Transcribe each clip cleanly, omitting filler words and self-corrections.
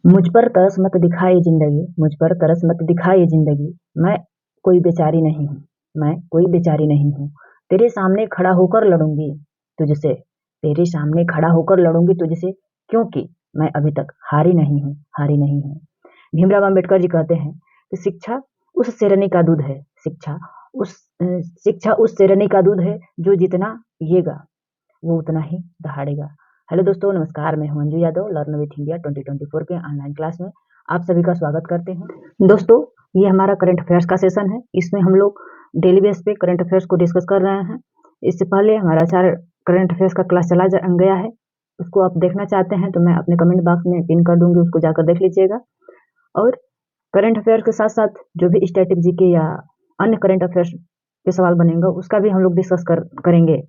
मुझ पर तरस मत दिखा ये ज़िंदगी, मुझ पर तरस मत दिखा ये ज़िंदगी, मैं कोई बेचारी नहीं हूँ, मैं कोई बेचारी नहीं हूँ। तेरे सामने खड़ा होकर लड़ूँगी तुझसे, तेरे सामने खड़ा होकर लड़ूँगी तुझसे, क्योंकि मैं अभी तक हारी नहीं हूँ, हारी नहीं हूँ। भीमराव अम्बेडकर जी कहते हैं कि शिक्षा उस शेरनी का दूध है, शिक्षा उस शेरनी का दूध है जो जितना पिएगा वो उतना ही दहाड़ेगा। हेलो दोस्तों, नमस्कार। मैं हूं Anju Yadav, learn with India 2024 के ऑनलाइन क्लास में आप सभी का स्वागत करते हैं। दोस्तों, ये हमारा करंट अफेयर्स का सेशन है। इसमें हम लोग डेली बेस पे करंट अफेयर्स को डिस्कस कर रहे हैं। इससे पहले हमारा करंट अफेयर्स का क्लास चला गया है। उसको आप देखना चाहते हैं तो मैं अपने कमेंट बॉक्स में पिन कर दूंगी, उसको जाकर देख लीजिएगा। और करंट अफेयर के साथ साथ जो भी स्टैटिक जीके या अन्य करंट अफेयर्स के सवाल बनेगा उसका भी हम लोग डिस्कस करेंगे।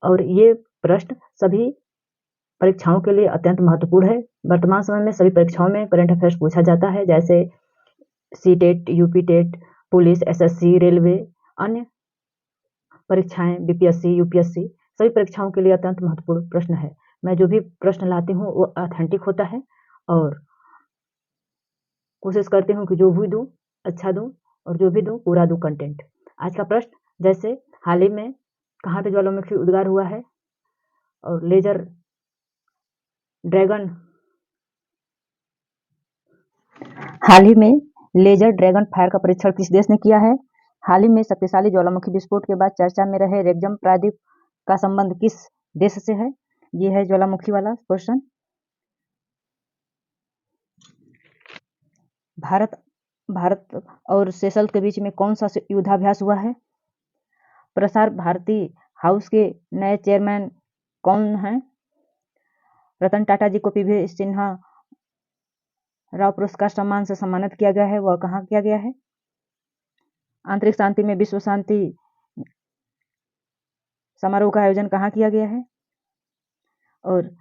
और ये प्रश्न सभी परीक्षाओं के लिए अत्यंत महत्वपूर्ण है। वर्तमान समय में सभी परीक्षाओं में करंट अफेयर्स पूछा जाता है, जैसे C TET, UP TET, police, SSC, railway, अन्य परीक्षाएं, बीपीएससी, यूपीएससी, सभी परीक्षाओं के लिए अत्यंत महत्वपूर्ण प्रश्न है। मैं जो भी प्रश्न लाती हूँ वो ऑथेंटिक होता है और कोशिश करती हूँ कि जो भी दूँ अच्छा दूँ और जो भी दूँ पूरा दूँ कंटेंट। आज का प्रश्न, जैसे हाल ही में कहाँ पे ज्वालामुखी उद्गार हुआ है और लेजर ड्रैगन हाल ही में लेजर ड्रैगन फायर का परीक्षण किस देश ने किया है? हाल ही में शक्तिशाली ज्वालामुखी विस्फोट के बाद चर्चा में रहे रेक्जम प्रायद्वीप का संबंध किस देश से है? ये है ज्वालामुखी वाला क्वेश्चन। भारत और सेशल्स के बीच में कौन सा युद्धाभ्यास हुआ है? प्रसार भारती हाउस के नए चेयरमैन कौन हैं? रतन टाटा जी को पीवी सिन्हा राव पुरस्कार सम्मान से सम्मानित किया गया है, वह कहाँ किया गया है? आंतरिक शांति में विश्व शांति समारोह का आयोजन कहाँ किया गया है? और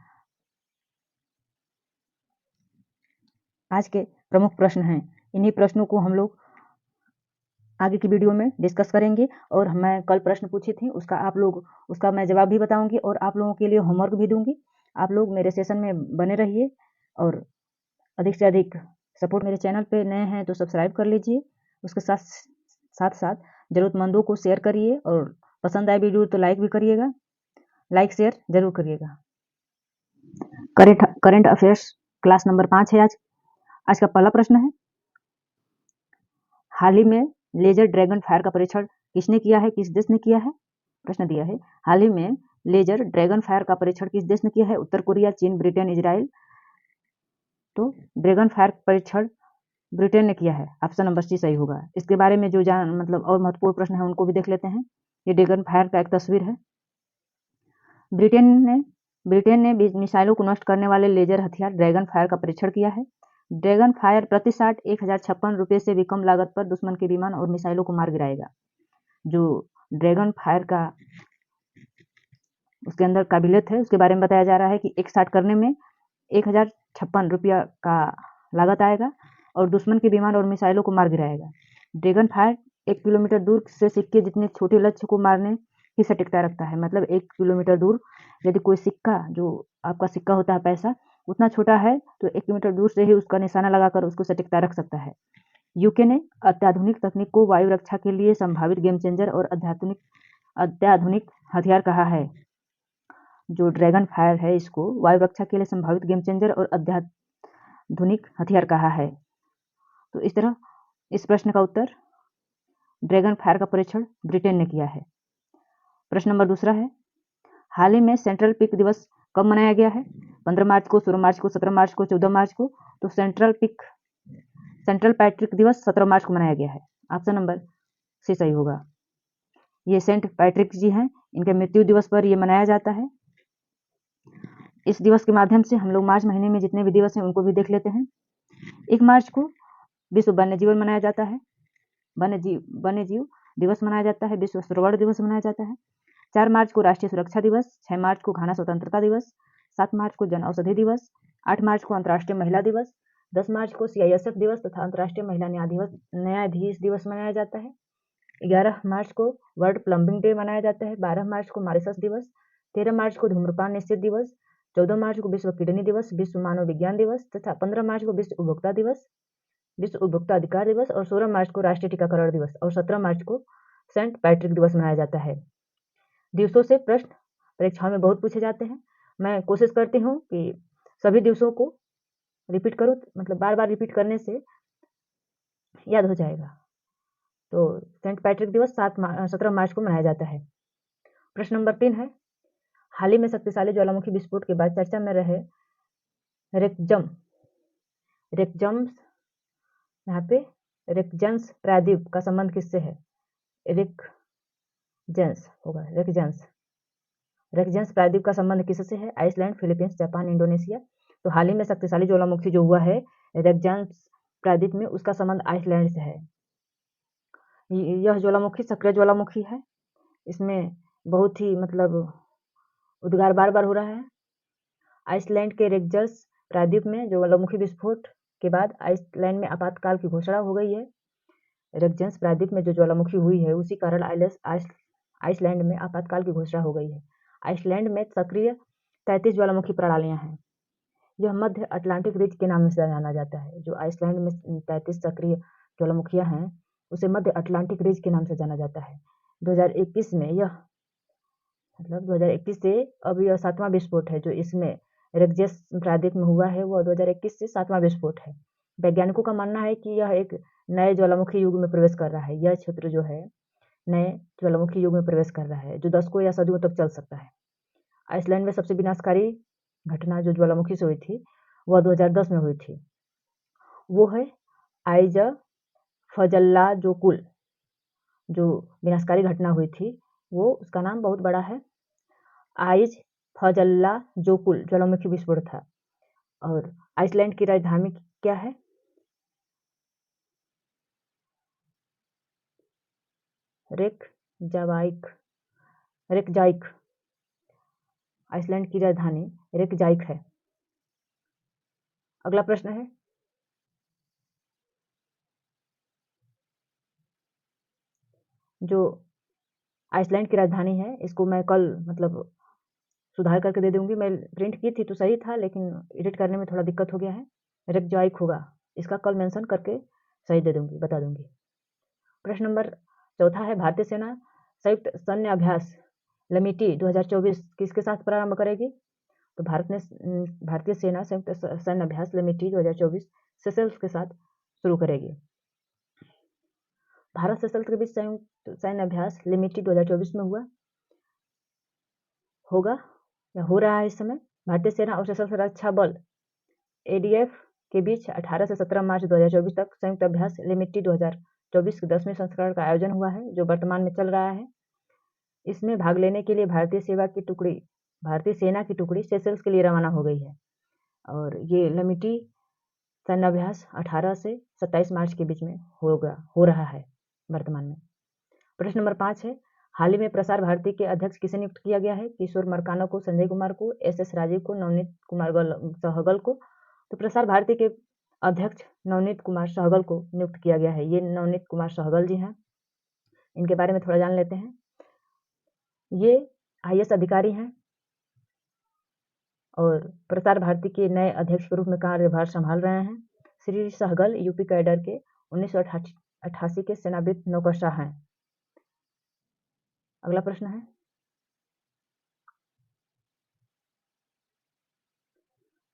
आज के प्रमुख प्रश्न हैं। इन्हीं प्रश्नों को हम लोग आगे की वीडियो में डिस्कस करेंगे। और मैं कल प्रश्न पूछी थी, उसका मैं जवाब भी बताऊंगी और आप लोगों के लिए होमवर्क भी दूंगी। आप लोग मेरे सेशन में बने रहिए और अधिक से अधिक सपोर्ट। मेरे चैनल पे नए हैं तो सब्सक्राइब कर लीजिए, उसके साथ साथ जरूरतमंदों को शेयर करिए और पसंद आए वीडियो तो लाइक भी करिएगा, लाइक शेयर जरूर करिएगा। करंट अफेयर्स क्लास नंबर 5 है आज का पहला प्रश्न है, हाल ही में लेजर ड्रैगन फायर का परीक्षण किसने किया है, किस देश ने किया है? प्रश्न दिया है, हाल ही में लेजर ड्रैगन फायर का परीक्षण किस देश ने किया है? उत्तर कोरिया, चीन, ब्रिटेन, इजराइल। तो ड्रैगन फायर परीक्षण ब्रिटेन ने किया है, ऑप्शन नंबर सी सही होगा। इसके बारे में जो और महत्वपूर्ण प्रश्न है उनको भी देख लेते हैं। ये ड्रैगन फायर का एक तस्वीर है। ब्रिटेन ने मिसाइलों को नष्ट करने वाले लेजर हथियार ड्रैगन फायर का परीक्षण किया है। ड्रैगन फायर प्रति शॉट 1056 रुपये से भी कम लागत पर दुश्मन के विमान और मिसाइलों को मार गिराएगा। जो ड्रैगन फायर का उसके अंदर काबिलियत है उसके बारे में बताया जा रहा है कि एक शॉट करने में 1056 रुपया का लागत आएगा और दुश्मन के विमान और मिसाइलों को मार गिराएगा। ड्रैगन फायर 1 किलोमीटर दूर से सिक्के जितने छोटे लक्ष्य को मारने की सटीकता रखता है। मतलब 1 किलोमीटर दूर यदि कोई सिक्का, जो आपका सिक्का होता है पैसा, उतना छोटा है तो 1 किलोमीटर दूर से ही उसका निशाना लगाकर उसको सटीकता रख सकता है। यूके ने अत्याधुनिक तकनीक को वायु रक्षा के लिए संभावित गेम चेंजर और अत्याधुनिक हथियार कहा है। जो ड्रैगन फायर है इसको वायु रक्षा के लिए संभावित गेम चेंजर और अत्याधुनिक हथियार कहा है। तो इस तरह इस प्रश्न का उत्तर ड्रैगन फायर का परीक्षण ब्रिटेन ने किया है। प्रश्न नंबर दूसरा है, हाल ही में सेंट्रल पिक दिवस कब मनाया गया है? 15 मार्च को, 16 मार्च को, 17 मार्च को, 14 मार्च को। तो सेंट्रल पैट्रिक दिवस 17 मार्च को मनाया गया है, ऑप्शन नंबर सी सही होगा। ये सेंट पैट्रिक जी हैं, इनके मृत्यु दिवस पर यह मनाया जाता है। इस दिवस के माध्यम से हम लोग मार्च महीने में जितने भी दिवस हैं उनको भी देख लेते हैं। 1 मार्च को विश्व वन्य जीवन मनाया जाता है, वन्य जीव दिवस मनाया जाता है, विश्व सरोवर दिवस मनाया जाता है। 4 मार्च को राष्ट्रीय सुरक्षा दिवस, 6 मार्च को घाना स्वतंत्रता दिवस, 7 मार्च को जन औषधि दिवस, 8 मार्च को अंतर्राष्ट्रीय महिला दिवस, 10 मार्च को CISF दिवस तथा अंतर्राष्ट्रीय महिला न्यायाधीश दिवस मनाया जाता है। 11 मार्च को वर्ल्ड प्लम्बिंग डे मनाया जाता है। 12 मार्च को मॉरिशस दिवस, 13 मार्च को धूम्रपान निषेध दिवस, 14 मार्च को विश्व किडनी दिवस, विश्व मानव विज्ञान दिवस तथा 15 मार्च को विश्व उपभोक्ता दिवस, विश्व उपभोक्ता अधिकार दिवस और 16 मार्च को राष्ट्रीय टीकाकरण दिवस और 17 मार्च को सेंट पैट्रिक दिवस मनाया जाता है। दिवसों से प्रश्न परीक्षाओं में बहुत पूछे जाते हैं। मैं कोशिश करती हूँ कि सभी दिवसों को रिपीट करो, मतलब बार बार रिपीट करने से याद हो जाएगा। तो सेंट पैट्रिक दिवस 17 मार्च को मनाया जाता है। प्रश्न नंबर 3 है, हाल ही में शक्तिशाली ज्वालामुखी विस्फोट के बाद चर्चा में रहे रेकजम्स यहाँ पे रेकजेंस प्रायद्वीप का संबंध किससे है? रेकजेंस प्रायद्वीप का संबंध किससे है? Iceland, Philippines, Japan, Indonesia. तो हाल ही में शक्तिशाली ज्वालामुखी जो हुआ है रेकजेंस प्रायद्वीप में, उसका संबंध आइसलैंड से है। यह ज्वालामुखी सक्रिय ज्वालामुखी है। इसमें बहुत ही मतलब उद्गार बार बार हो रहा है। आइसलैंड के रेकजेंस प्रायद्वीप में ज्वालामुखी विस्फोट के बाद आइसलैंड में आपातकाल की घोषणा हो गई है। रेकजेंस प्रायद्वीप में जो ज्वालामुखी हुई है उसी कारण आइसलैंड में आपातकाल की घोषणा हो गई है। आइसलैंड में सक्रिय 33 ज्वालामुखी प्रणालियां हैं। यह मध्य अटलांटिक रिज के नाम से जाना जाता है। जो आइसलैंड में 33 सक्रिय ज्वालामुखियां हैं उसे मध्य अटलांटिक रिज के नाम से जाना जाता है। 2021 में यह 2021 से अब यह 7वां विस्फोट है जो इसमें रेकजेंस प्रायद्वीप में हुआ है। वह 2021 से 7वां विस्फोट है। वैज्ञानिकों का मानना है कि यह एक नए ज्वालामुखी युग में प्रवेश कर रहा है। यह क्षेत्र जो है नए ज्वालामुखी युग में प्रवेश कर रहा है जो दशकों या सदियों तक चल सकता है। आइसलैंड में सबसे विनाशकारी घटना जो ज्वालामुखी से हुई थी वह 2010 में हुई थी। वो है आइज़फजल्लाजोकुल। जो विनाशकारी घटना हुई थी वो उसका नाम बहुत बड़ा है, आइज़फजल्लाजोकुल ज्वालामुखी विस्फोट था। और आइसलैंड की राजधानी क्या है? रेकजाइक। आइसलैंड की राजधानी रेकजाइक है। अगला प्रश्न है, जो आइसलैंड की राजधानी है इसको मैं कल मतलब सुधार करके दे दूंगी। मैं प्रिंट की थी तो सही था लेकिन एडिट करने में थोड़ा दिक्कत हो गया है। रेकजाइक होगा, इसका कल मेंशन करके सही दे दूंगी, बता दूंगी। प्रश्न नंबर 4 है, भारतीय सेना संयुक्त सैन्य अभ्यास लमिटी 2024 किसके साथ प्रारंभ करेगी? तो भारतीय सेना संयुक्त सैन्य अभ्यास लमिटी 2024 सेशल्स के साथ शुरू करेगी। भारत सेशल्स के बीच संयुक्त सैन्य अभ्यास लिमिटी 2024 में होगा या हो रहा है इस समय। भारतीय सेना और सशस्त्र रक्षा बल ADF के बीच 18 से 17 मार्च 2024 तक संयुक्त अभ्यास लिमिटी 2024 के 10वें संस्करण का आयोजन हुआ है जो वर्तमान में चल रहा है। इसमें भाग लेने के लिए भारतीय सेना की टुकड़ी सेशल्स के लिए रवाना हो गई है और ये लिमिटी सैन्य अभ्यास 18 से 27 मार्च के बीच में हो रहा है वर्तमान में। प्रश्न नंबर 5 है, हाल ही में प्रसार भारती के अध्यक्ष किसे नियुक्त किया गया है? किशोर मरकाना को, संजय कुमार को, SS राजीव को, नवनीत कुमार सहगल को। तो प्रसार भारती के अध्यक्ष नवनीत कुमार सहगल को नियुक्त किया गया है। ये नवनीत कुमार सहगल जी हैं, इनके बारे में थोड़ा जान लेते हैं। ये IAS अधिकारी हैं और प्रसार भारती के नए अध्यक्ष के रूप में कार्यभार संभाल रहे हैं। श्री सहगल यूपी कैडर के 1988 के सेनावृत्त नौकरशाह हैं। अगला प्रश्न है,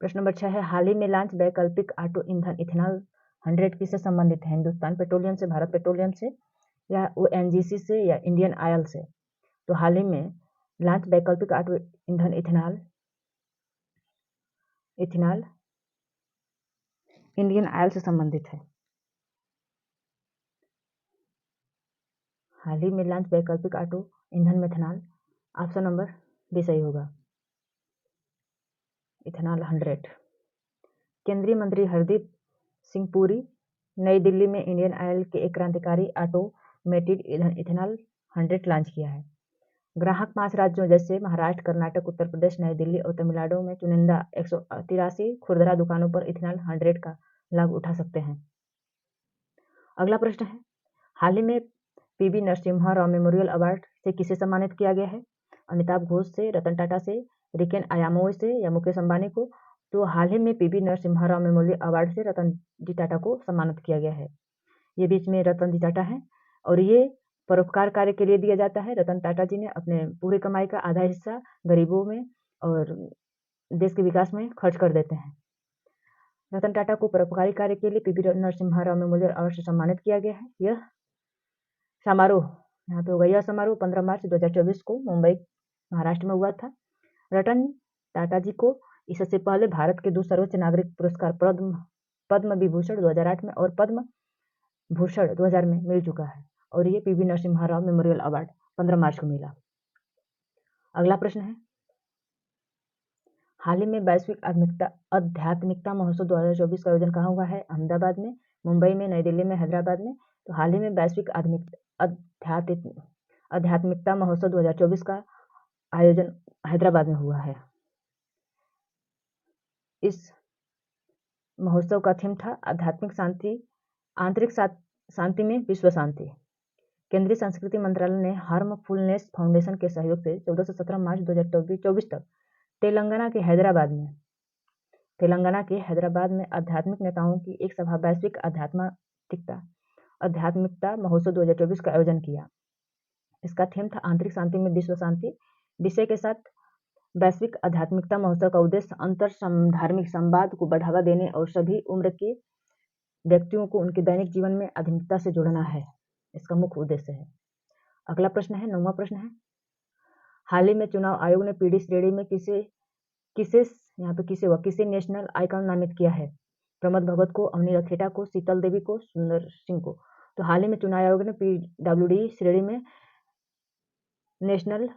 प्रश्न नंबर 6 है, हाल ही में लॉन्च वैकल्पिक ऑटो ईंधन इथेनॉल 100 किससे संबंधित है? हिंदुस्तान पेट्रोलियम से, भारत पेट्रोलियम से या ONGC से या इंडियन ऑयल से? तो हाल ही में लॉन्च वैकल्पिक ऑटो ईंधन इथेनॉल इंडियन ऑयल से संबंधित है। हाल ही में लॉन्च वैकल्पिक ऑटो ईंधन मेथनॉल, ऑप्शन नंबर बी सही होगा, इथेनॉल 100। केंद्रीय मंत्री हरदीप सिंह पुरी नई दिल्ली में इंडियन ऑयल के एक क्रांतिकारी ऑटोमेटेड इथेनॉल 100 लॉन्च किया है। ग्राहक 5 राज्यों जैसे महाराष्ट्र, कर्नाटक, उत्तर प्रदेश, नई दिल्ली और तमिलनाडु में चुनिंदा 183 खुदरा दुकानों पर इथेनॉल 100 का लाभ उठा सकते हैं। अगला प्रश्न है, हाल ही में PV Narasimha Rao memorial award से किसे सम्मानित किया गया है? अमिताभ घोष से, रतन टाटा से, रिकेन आयामोई से या मुकेश अंबानी को, तो हाल ही में PV Narasimha Rao memorial award से रतन जी टाटा को सम्मानित किया गया है। ये बीच में रतन जी टाटा हैं और ये परोपकार कार्य के लिए दिया जाता है। रतन टाटा जी ने अपने पूरी कमाई का आधा हिस्सा गरीबों में और देश के विकास में खर्च कर देते हैं। रतन टाटा को परोपकारी कार्य के लिए PV Narasimha Rao memorial award से सम्मानित किया गया है। यह समारोह यहाँ पे होगा। यह समारोह 15 मार्च 2024 को मुंबई महाराष्ट्र में हुआ था। रतन टाटा जी को इससे पहले भारत के 2 सर्वोच्च नागरिक पुरस्कार पद्म विभूषण 2008 में और पद्म भूषण 2000 में मिल चुका है और ये PV Narasimha Rao memorial award 15 मार्च को मिला। अगला प्रश्न है, हाल ही में वैश्विक आध्यात्मिकता महोत्सव 2024 का आयोजन कहाँ हुआ है? अहमदाबाद में, मुंबई में, नई दिल्ली में, हैदराबाद में। तो हाल ही में वैश्विक आध्यात्मिकता महोत्सव 2024 का आयोजन हैदराबाद में हुआ है। इस महोत्सव का थीम था आध्यात्मिक शांति, आंतरिक शांति में विश्व शांति। केंद्रीय संस्कृति मंत्रालय ने हार्मफुलनेस फाउंडेशन के सहयोग से 14 से 17 मार्च 2024 तक तेलंगाना के हैदराबाद में आध्यात्मिक नेताओं की एक सभा वैश्विक आध्यात्मिकता महोत्सव 2024 का आयोजन किया। इसका थीम था आंतरिक शांति में विश्व शांति। विषय के साथ वैश्विक आध्यात्मिकता महोत्सव का उद्देश्य अंतर धार्मिक संवाद को बढ़ावा देने और सभी उम्र के व्यक्तियों को उनके दैनिक जीवन में आध्यात्मिकता से जोड़ना है। इसका मुख्य उद्देश्य है। अगला प्रश्न है, 9वां प्रश्न है, हाल ही में चुनाव आयोग ने पीढ़ी श्रेणी में किसे नेशनल आइकॉन नामित किया है? प्रमोद भगत को, अवनी रखेटा को, शीतल देवी को, सुंदर सिंह को। तो हाल ही में चुनाव आयोग ने पीडब्ल्यूडी श्रेणी में नेशनल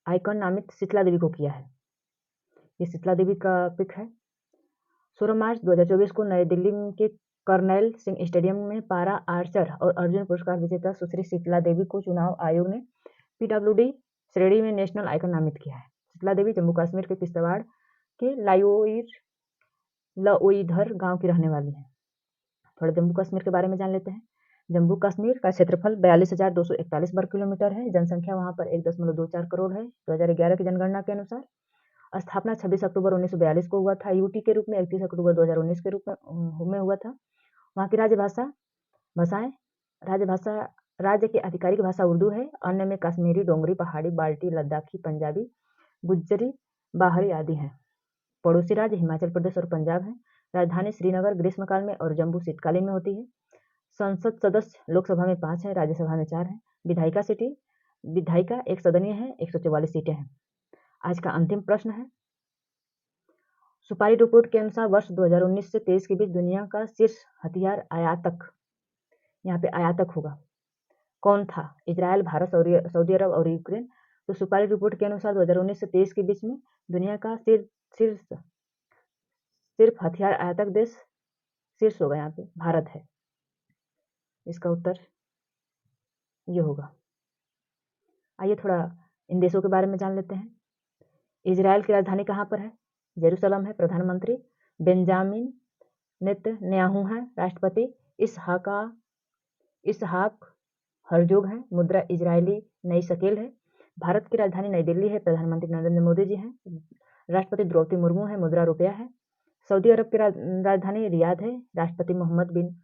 आइकॉन नामित शीतला देवी को किया है। ये शीतला देवी का पिक है। 16 मार्च 2024 को नई दिल्ली के कर्नैल सिंह स्टेडियम में पारा आर्चर और अर्जुन पुरस्कार विजेता सुश्री शीतला देवी को चुनाव आयोग ने पीडब्ल्यूडी श्रेणी में नेशनल आइकॉन नामित किया है। शीतला देवी जम्मू कश्मीर के किश्तवाड़ के लओइधर गांव की रहने वाली है। थोड़ा जम्मू कश्मीर के बारे में जान लेते हैं। जम्मू कश्मीर का क्षेत्रफल 42,241 वर्ग किलोमीटर है। जनसंख्या वहां पर 1.24 करोड़ है 2011 की जनगणना के अनुसार। स्थापना 26 अक्टूबर 1942 को हुआ था यूटी के रूप में। 31 अक्टूबर 2019 के रूप में हुआ था। वहाँ की राज्य की आधिकारिक भाषा उर्दू है। अन्य में कश्मीरी, डोंगरी, पहाड़ी, बाल्टी, लद्दाखी, पंजाबी, गुज्जरी, बाहरी आदि हैं। पड़ोसी राज्य हिमाचल प्रदेश और पंजाब है। राजधानी श्रीनगर ग्रीष्मकाल में और जम्मू शीतकालीन में होती है। संसद सदस्य लोकसभा में 5 है, राज्यसभा में 4 है। विधायिका एक सदनीय है, 144 सीटें हैं। आज का अंतिम प्रश्न है, सुपारी रिपोर्ट के अनुसार वर्ष 2019 से 23 के बीच दुनिया का शीर्ष हथियार आयातक, यहाँ पे आयातक होगा, कौन था? इजरायल, भारत, सऊदी अरब और यूक्रेन। तो सुपारी रिपोर्ट के अनुसार 2019 से 23 के बीच में दुनिया का सिर्फ हथियार आयातक देश शीर्ष होगा, यहाँ पे भारत है। इसका उत्तर ये होगा। आइए थोड़ा इन देशों के बारे में जान लेते हैं। इजरायल की राजधानी कहाँ पर है? जेरूसलम है। प्रधानमंत्री बेंजामिन नेतन्याहू है। राष्ट्रपति इसहाक हर्जोग है। मुद्रा इजरायली नई शकेल है। भारत की राजधानी नई दिल्ली है। प्रधानमंत्री नरेंद्र मोदी जी हैं। राष्ट्रपति द्रौपदी मुर्मू है। मुद्रा रुपया है। सऊदी अरब की राजधानी रियाद है। राष्ट्रपति मोहम्मद बिन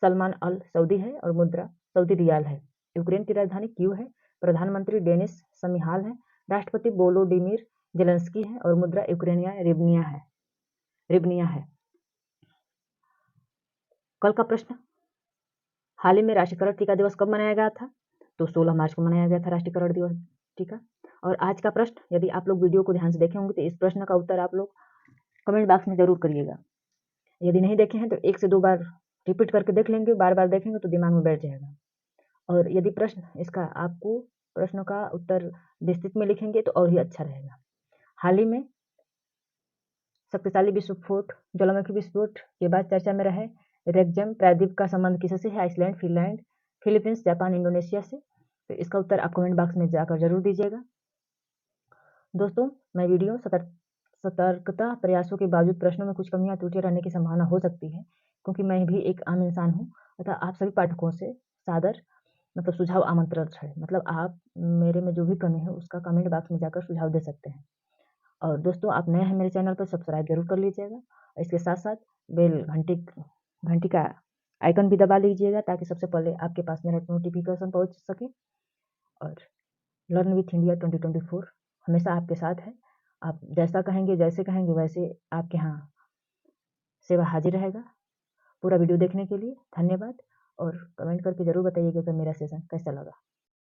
सलमान अल सऊदी है और मुद्रा सऊदी रियाल है। यूक्रेन की राजधानी कीव है। प्रधानमंत्री डेनिस शमिहाल है। राष्ट्रपति वोलोडिमिर जेलेंस्की है और मुद्रा यूक्रेनिया रिबनिया है। कल का प्रश्न, हाल ही में राष्ट्रीयकरण टीका दिवस कब मनाया गया था? तो 16 मार्च को मनाया गया था राष्ट्रीयकरण दिवस टीका। और आज का प्रश्न, यदि आप लोग वीडियो को ध्यान से देखे होंगे तो इस प्रश्न का उत्तर आप लोग कमेंट बॉक्स में जरूर करिएगा। यदि नहीं देखे हैं तो 1 से 2 बार रिपीट करके देख लेंगे। बार बार देखेंगे तो दिमाग में बैठ जाएगा। और यदि आपको प्रश्न का उत्तर विस्तृत में लिखेंगे तो और ही अच्छा रहेगा। हाल ही में शक्तिशाली विस्फोट, ज्वालामुखी विस्फोट के बाद चर्चा में रहे रेक्जम प्रायद्वीप का संबंध किससे है? Iceland, Finland, Philippines, Japan, Indonesia से। तो इसका उत्तर आप कमेंट बॉक्स में जाकर जरूर दीजिएगा। दोस्तों, मैं वीडियो सतर्कता प्रयासों के बावजूद प्रश्नों में कुछ कमियां त्रुटियां रहने की संभावना हो सकती है, क्योंकि मैं भी एक आम इंसान हूं। अतः आप सभी पाठकों से सादर सुझाव आमंत्रित है। आप मेरे में जो भी कमी है उसका कमेंट बॉक्स में जाकर सुझाव दे सकते हैं। और दोस्तों आप नए हैं मेरे चैनल पर सब्सक्राइब ज़रूर कर लीजिएगा और इसके साथ-साथ बेल घंटी का आइकन भी दबा लीजिएगा ताकि सबसे पहले आपके पास मेरा नोटिफ़िकेशन पहुँच सके। और लर्न विथ इंडिया 2024 हमेशा आपके साथ है। आप जैसा कहेंगे, जैसे कहेंगे वैसे आपके यहाँ सेवा हाज़िर रहेगा। पूरा वीडियो देखने के लिए धन्यवाद और कमेंट करके ज़रूर बताइएगा कि मेरा सेशन कैसा लगा।